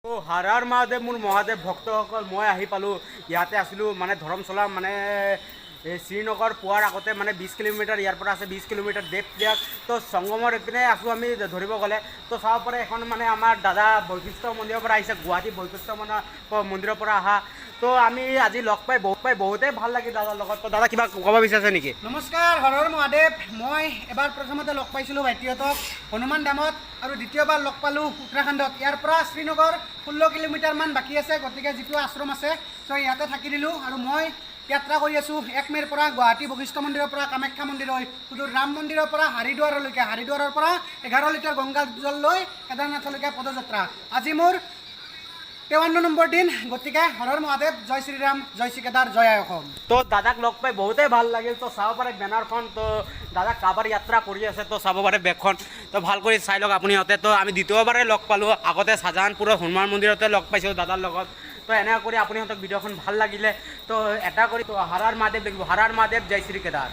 তো হাৰাৰ মহাদেৱ মোৰ মহাদেৱ ভক্তসকল মই আহি পালোঁ ইয়াতে আছিলোঁ মানে ধৰমশলা মানে শ্ৰীনগৰ পোৱাৰ আগতে মানে 20 কিলোমিটাৰ ইয়াৰ পৰা আছে 20 কিলোমিটাৰ দেৱপ্ৰয়াগ তো সংগমৰ এইপিনে আছোঁ আমি ধৰিব গ'লে তো চাব পাৰে এখন মানে আমাৰ দাদা বৈশিষ্ট্য মন্দিৰৰ পৰা আহিছে গুৱাহাটী বৈশিষ্ট্য মন্দিৰৰ পৰা অহা তো আমি আজি লগ পাই বহুতেই ভাল লাগিল দাদাৰ লগত তো দাদা কিবা ক'ব বিচাৰিছে নেকি নমস্কাৰ হৰ হৰ মহাদেৱ মই এবাৰ প্ৰথমতে লগ পাইছিলোঁ ভাইটিহঁতক হনুমান ধামত আৰু দ্বিতীয়বাৰ লগ পালোঁ উত্তৰাখণ্ডত ইয়াৰ পৰা শ্ৰীনগৰ 16 কিলোমিটাৰমান বাকী আছে গতিকে যিটো আশ্ৰম আছে তো ইয়াতে থাকি দিলোঁ আৰু মই যাত্ৰা কৰি আছোঁ 1 মে'ৰ পৰা গুৱাহাটী বৈশিষ্ট্য মন্দিৰৰ পৰা কামাখ্যা মন্দিৰলৈ সুদূৰ ৰাম মন্দিৰৰ পৰা হাৰিদ্বাৰলৈকে হাৰিদ্বাৰৰ পৰা 11 লিটাৰ গংগা জল লৈ কেদাৰনাথলৈকে পদযাত্ৰা আজি মোৰ 53 নম্বৰ দিন গতিকে হৰ হৰ মহাদেৱ জয় শ্ৰীৰাম জয় শ্ৰী কেদাৰ জয় আই অসম তো দাদাক লগ পাই বহুতেই ভাল লাগিল তো চাব পাৰে বেনাৰখন তো দাদা কাবাৰ যাত্ৰা কৰি আছে তো চাব পাৰে বেগখন তো ভাল কৰি চাই লওক আপুনি ইহঁতে তো আমি দ্বিতীয়বাৰে লগ পালোঁ আগতে শ্বাহজাহানপুৰৰ হনুমান মন্দিৰতে লগ পাইছোঁ দাদাৰ লগত তো এনেকৈ কৰি আপুনি সিহঁতক ভিডিঅ'খন ভাল লাগিলে তো এটা কৰি তো হৰ হৰ মহাদেৱ লিখিব হৰ হৰ মহাদেৱ জয় শ্ৰী কেদাৰ